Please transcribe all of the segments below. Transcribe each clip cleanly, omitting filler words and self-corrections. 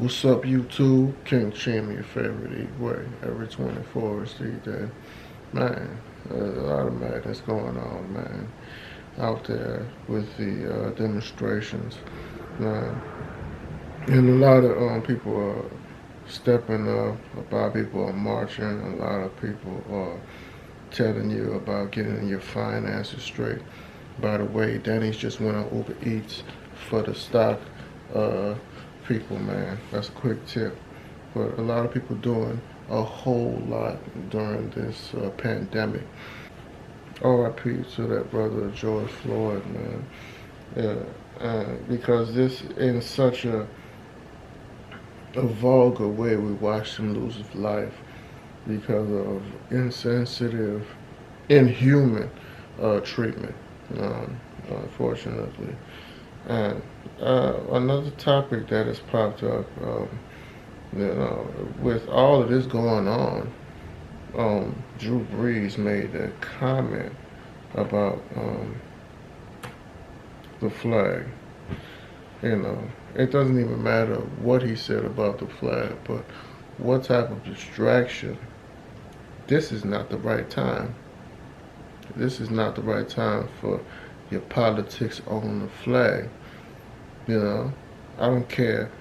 What's up, YouTube? King Chim, your favorite eat way. Every 24 is the day. Man, there's a lot of madness going on, man, out there with the demonstrations. Man. And a lot of people are stepping up. A lot of people are marching. A lot of people are telling you about getting your finances straight. By the way, Denny's just went on Uber Eats for the stock uh, people, man. That's a quick tip. But a lot of people doing a whole lot during this pandemic. RIP to that brother George Floyd, man. Because this, in such a vulgar way, we watched him lose his life because of insensitive, inhuman treatment, unfortunately. And another topic that has popped up, with all of this going on, Drew Bress made a comment about the flag. It doesn't even matter what he said about the flag, but what type of distraction. This is not the right time. This is not the right time for your politics on the flag. I don't care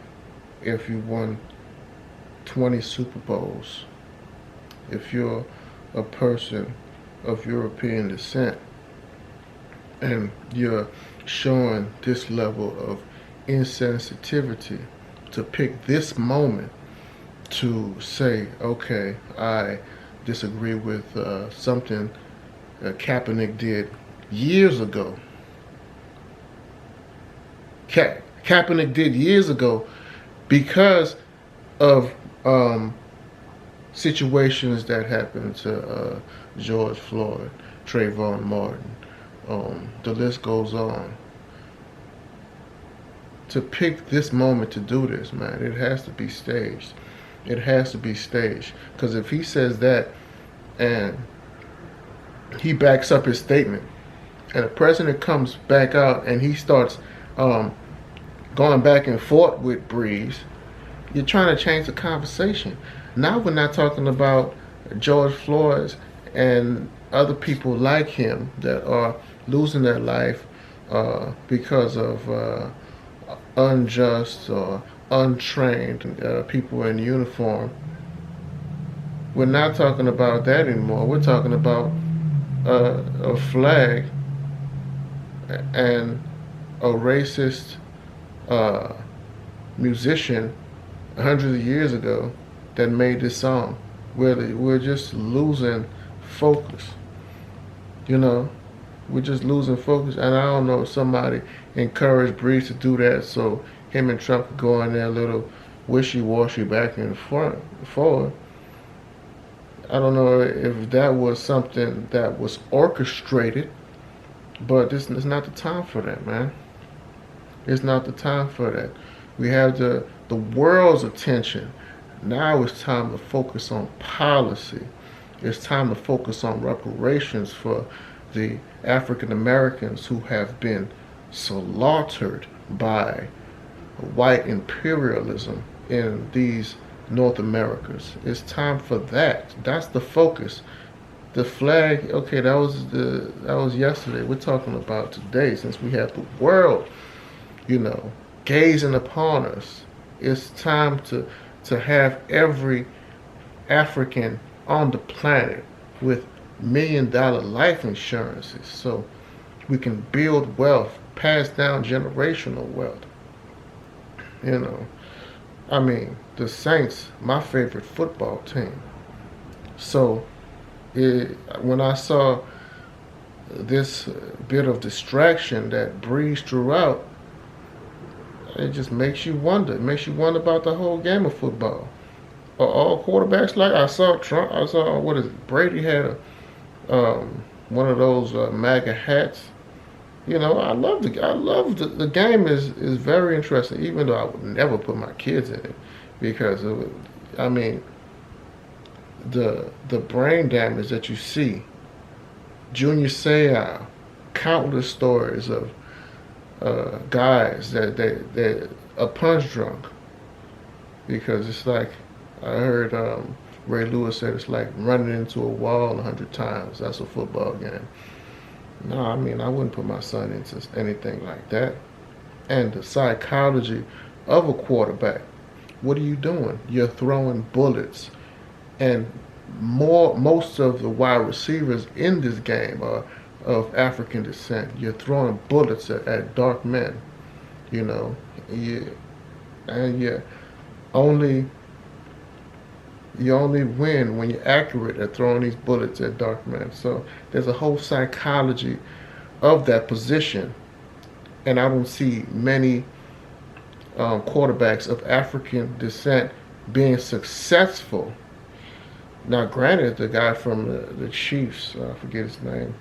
if you won 20 Super Bowls. If you're a person of European descent and you're showing this level of insensitivity to pick this moment to say, okay, I disagree with something Kaepernick did years ago. Kaepernick did years ago because of situations that happened to George Floyd, Trayvon Martin. The list goes on. To pick this moment to do this, man, it has to be staged. It has to be staged. Because if he says that and he backs up his statement, and the president comes back out and he starts going back and forth with Bress, you're trying to change the conversation. Now we're not talking about George Floyd and other people like him that are losing their life because of unjust or untrained people in uniform. We're not talking about that anymore. We're talking about a flag and a racist musician hundreds of years ago that made this song. We're just losing focus. We're just losing focus. And I don't know if somebody encouraged Bress to do that so him and Trump could go in there a little wishy-washy back and forward. I don't know if that was something that was orchestrated, but this is not the time for that, man. It's not the time for that. We have the world's attention. Now it's time to focus on policy. It's time to focus on reparations for the African Americans who have been slaughtered by white imperialism in these North Americas. It's time for that. That's the focus. The flag, okay, that was yesterday. We're talking about today, since we have the world, gazing upon us. It's time to have every African on the planet with $1 million life insurances so we can build wealth, pass down generational wealth. The Saints, my favorite football team. So when I saw this bit of distraction that Bress drew out, it just makes you wonder. It makes you wonder about the whole game of football. Are all quarterbacks like? I saw Trump. I saw, what is it? Brady had one of those MAGA hats. I love the game is very interesting. Even though I would never put my kids in it because the brain damage that you see. Junior Seau, countless stories of guys that are punch drunk because it's like I heard Ray Lewis said it's like running into a wall 100 times. That's a football game. No, I mean I wouldn't put my son into anything like that. And the psychology of a quarterback. What are you doing? You're throwing bullets, and most of the wide receivers in this game are of African descent. You're throwing bullets at dark men. You know, you, and only you only win when you're accurate at throwing these bullets at dark men. So there's a whole psychology of that position, and I don't see many quarterbacks of African descent being successful. Now, granted, the guy from the Chiefs, I forget his name.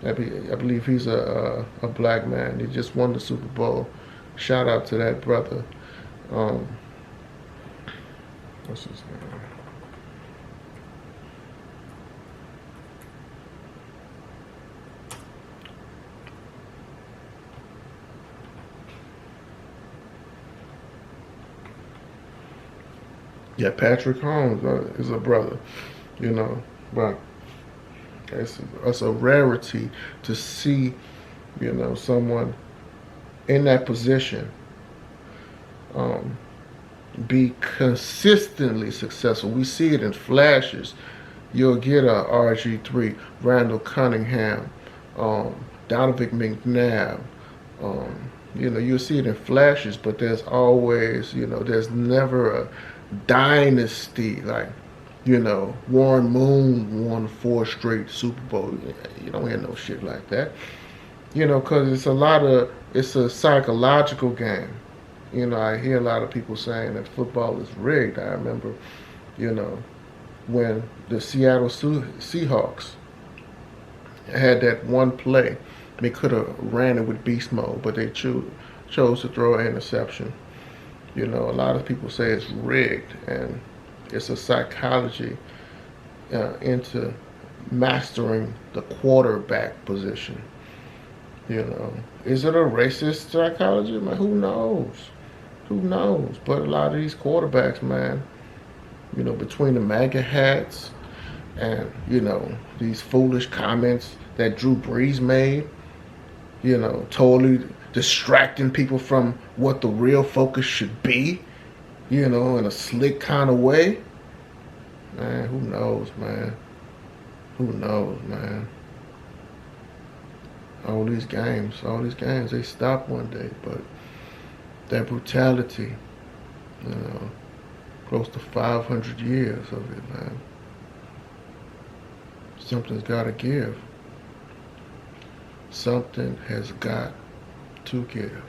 I believe he's a black man. He just won the Super Bowl. Shout out to that brother. Um, what's his name? Yeah, Patrick Holmes is a brother, you know, but it's a rarity to see, you know, someone in that position um, be consistently successful. We see it in flashes. You'll get a RG3, Randall Cunningham, Donovan McNabb. You know, you'll see it in flashes, but there's always, you know, there's never a dynasty like, you know, Warren Moon won 4 straight Super Bowl. You don't hear no shit like that. You know, because it's a psychological game. You know, I hear a lot of people saying that football is rigged. I remember, you know, when the Seattle Seahawks had that one play, they could have ran it with beast mode, but they chose to throw an interception. You know, a lot of people say it's rigged, and it's a psychology into mastering the quarterback position. You know, is it a racist psychology? Man, who knows? Who knows? But a lot of these quarterbacks, man, you know, between the MAGA hats and, you know, these foolish comments that Drew Bress made, you know, totally distracting people from what the real focus should be, you know, in a slick kind of way. Man, who knows, man? Who knows, man? All these games, they stop one day, but that brutality, you know, close to 500 years of it, man. Something's got to give. Something has got to give.